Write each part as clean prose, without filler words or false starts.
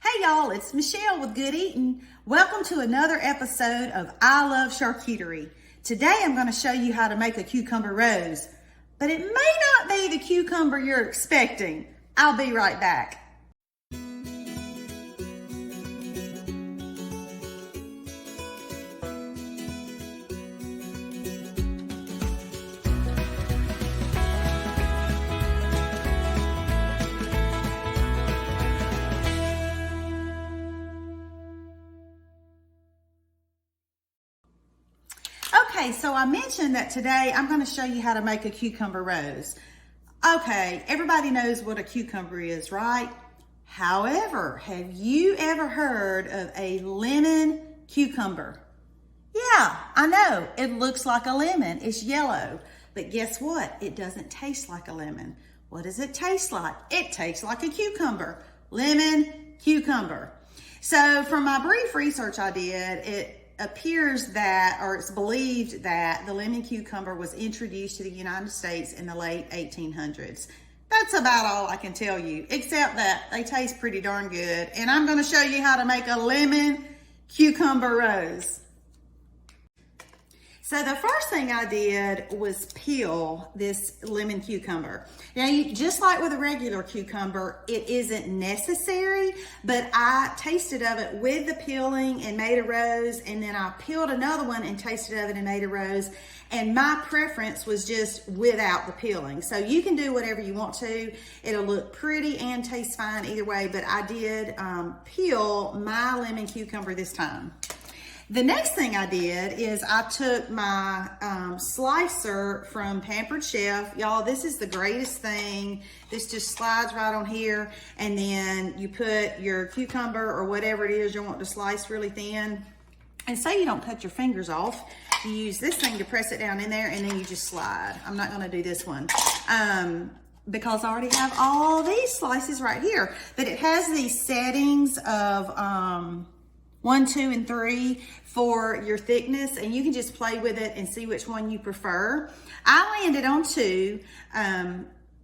Hey y'all, it's Michelle with Good Eatin'. Welcome to another episode of I Love Charcuterie. Today I'm going to show you how to make a cucumber rose, but it may not be the cucumber you're expecting. I'll be right back. Okay, so I mentioned that today I'm going to show you how to make a cucumber rose. Okay, everybody knows what a cucumber is, right? However, have you ever heard of a lemon cucumber? Yeah, I know, it looks like a lemon, it's yellow, but guess what? It doesn't taste like a lemon. What does it taste like? It tastes like a cucumber. Lemon cucumber. So from my brief research I did, it appears that, or it's believed that the lemon cucumber was introduced to the United States in the late 1800s. That's about all I can tell you, except that they taste pretty darn good. And I'm going to show you how to make a lemon cucumber rose. So the first thing I did was peel this lemon cucumber. Now, just like with a regular cucumber, it isn't necessary, but I tasted of it with the peeling and made a rose, and then I peeled another one and tasted of it and made a rose, and my preference was just without the peeling. So you can do whatever you want to. It'll look pretty and taste fine either way, but I did peel my lemon cucumber this time. The next thing I did is I took my slicer from Pampered Chef. Y'all, this is the greatest thing. This just slides right on here, and then you put your cucumber or whatever it is you want to slice really thin. And so you don't cut your fingers off, you use this thing to press it down in there, and then you just slide. I'm not gonna do this one because I already have all these slices right here. But it has these settings of 1, 2, and 3 for your thickness, and you can just play with it and see which one you prefer. I landed on 2.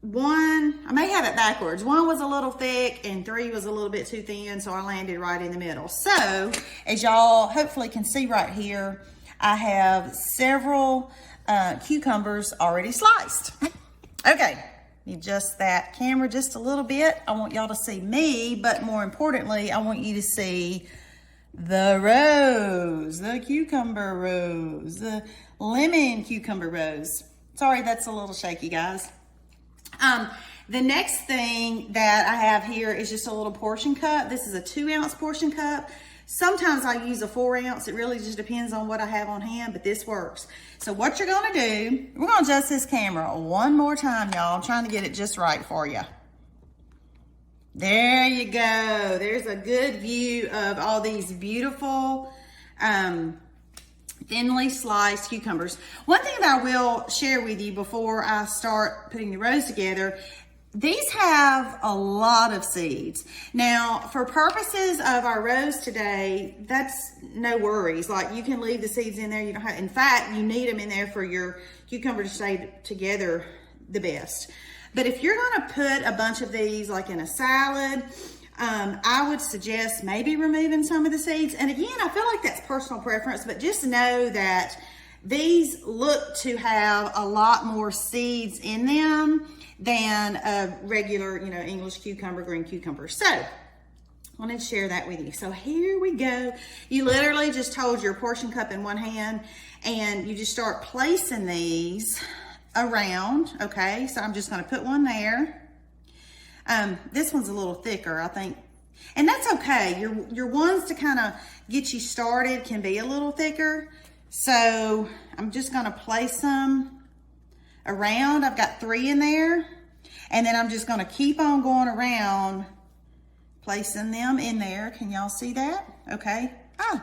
One, I may have it backwards. 1 was a little thick and 3 was a little bit too thin, so I landed right in the middle. So, as y'all hopefully can see right here, I have several cucumbers already sliced. Okay, adjust that camera just a little bit. I want y'all to see me, but more importantly, I want you to see the rose, the cucumber rose, the lemon cucumber rose. Sorry, that's a little shaky, guys. The next thing that I have here is just a little portion cup. This is a 2-ounce portion cup. Sometimes I use a 4-ounce. It really just depends on what I have on hand, but this works. So what you're gonna do, we're gonna adjust this camera one more time, y'all. I'm trying to get it just right for you. There you go. There's a good view of all these beautiful, thinly sliced cucumbers. One thing that I will share with you before I start putting the rose together, these have a lot of seeds. Now, for purposes of our rose today, that's no worries. Like, you can leave the seeds in there. You don't have, in fact, you need them in there for your cucumber to stay together the best. But if you're gonna put a bunch of these like in a salad, I would suggest maybe removing some of the seeds. And again, I feel like that's personal preference, but just know that these look to have a lot more seeds in them than a regular, English cucumber, green cucumber. So, I wanted to share that with you. So here we go. You literally just hold your portion cup in one hand and you just start placing these around. Okay, so I'm just going to put one there. This one's a little thicker, I think, and that's okay. Your ones to kind of get you started can be a little thicker. So I'm just going to place them around. I've got 3 in there, and then I'm just going to keep on going around placing them in there. Can y'all see that? Okay.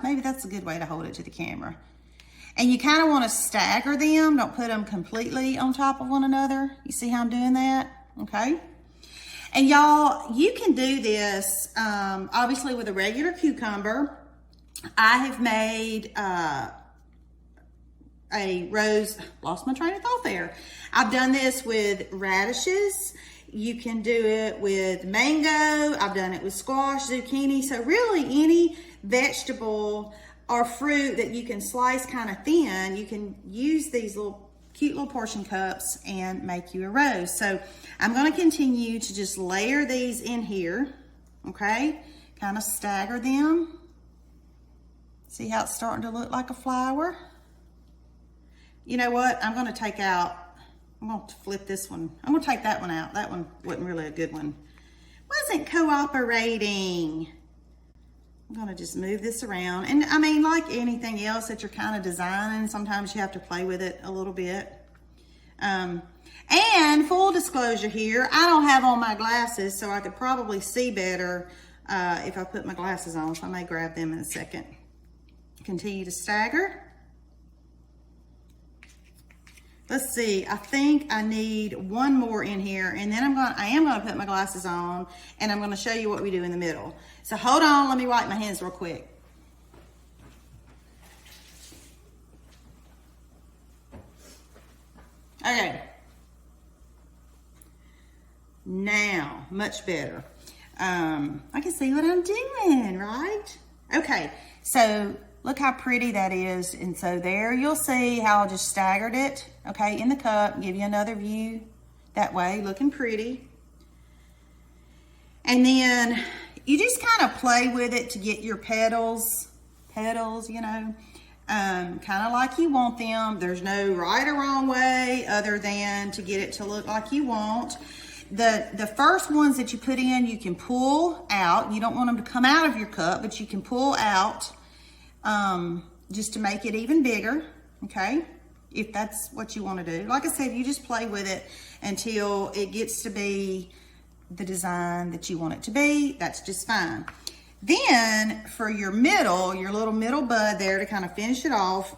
Maybe that's a good way to hold it to the camera. And you kind of want to stagger them. Don't put them completely on top of one another. You see how I'm doing that? Okay. And y'all, you can do this, obviously, with a regular cucumber. I have made a rose, lost my train of thought there. I've done this with radishes. You can do it with mango. I've done it with squash, zucchini. So really any vegetable or fruit that you can slice kind of thin, you can use these cute little portion cups and make you a rose. So I'm going to continue to just layer these in here, okay? Kind of stagger them. See how it's starting to look like a flower? You know what? I'm going to flip this one. I'm going to take that one out. That one wasn't really a good one. Wasn't cooperating. I'm going to just move this around. And I mean, like anything else that you're kind of designing, sometimes you have to play with it a little bit. And full disclosure here, I don't have on my glasses, so I could probably see better if I put my glasses on. So I may grab them in a second. Continue to stagger. Let's see, I think I need one more in here, and then I am gonna put my glasses on, and I'm gonna show you what we do in the middle. So hold on, let me wipe my hands real quick. Okay. Now, much better. I can see what I'm doing, right? Okay, so look how pretty that is. And so there you'll see how I just staggered it, okay, in the cup. Give you another view that way, looking pretty. And then you just kind of play with it to get your petals, you know, kind of like you want them. There's no right or wrong way other than to get it to look like you want. The first ones that you put in, you can pull out. You don't want them to come out of your cup, but you can pull out just to make it even bigger, okay? If that's what you want to do. Like I said, you just play with it until it gets to be the design that you want it to be. That's just fine. Then for your little middle bud there to kind of finish it off,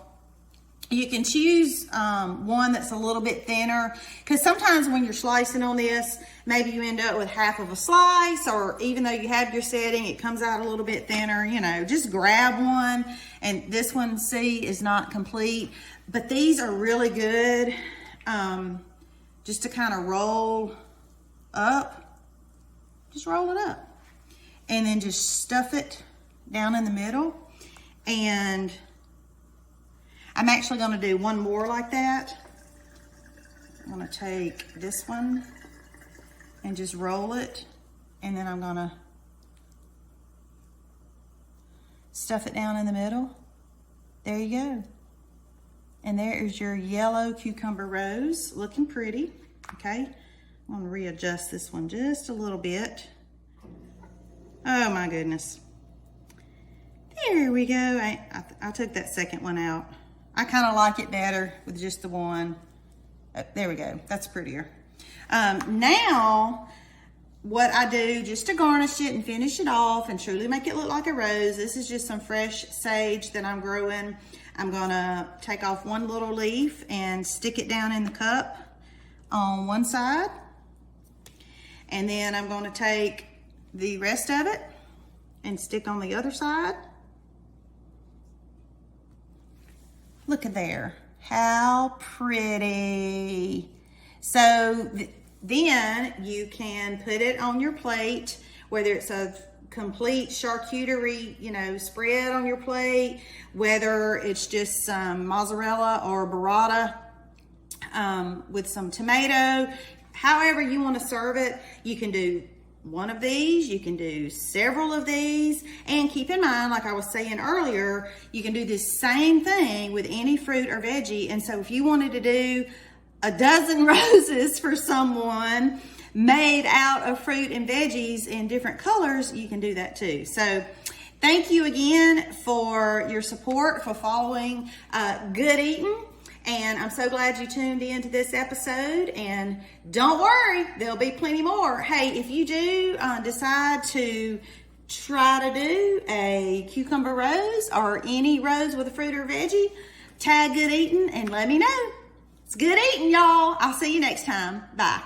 you can choose one that's a little bit thinner, because sometimes when you're slicing on this, maybe you end up with half of a slice, or even though you have your setting, it comes out a little bit thinner. You know, just grab one. And this one, see, is not complete, but these are really good just to kind of roll up. Just roll it up. And then just stuff it down in the middle. And I'm actually going to do one more like that. I'm going to take this one and just roll it, and then I'm going to stuff it down in the middle. There you go. And there is your yellow cucumber rose, looking pretty. Okay, I'm going to readjust this one just a little bit. Oh my goodness. There we go. I took that second one out. I kind of like it better with just the one. There we go. That's prettier. Now, what I do just to garnish it and finish it off and truly make it look like a rose, this is just some fresh sage that I'm growing. I'm going to take off one little leaf and stick it down in the cup on one side. And then I'm going to take the rest of it and stick on the other side. Look at there, how pretty. So then you can put it on your plate, whether it's a complete charcuterie, you know, spread on your plate, whether it's just some mozzarella or burrata with some tomato. However you want to serve it, you can do one of these, you can do several of these, and keep in mind, like I was saying earlier, you can do this same thing with any fruit or veggie. And so if you wanted to do a dozen roses for someone made out of fruit and veggies in different colors, you can do that too. So thank you again for your support, for following Good Eatin'. And I'm so glad you tuned in to this episode. And don't worry, there'll be plenty more. Hey, if you do decide to try to do a cucumber rose or any rose with a fruit or veggie, tag Good Eatin' and let me know. It's Good Eatin', y'all. I'll see you next time. Bye.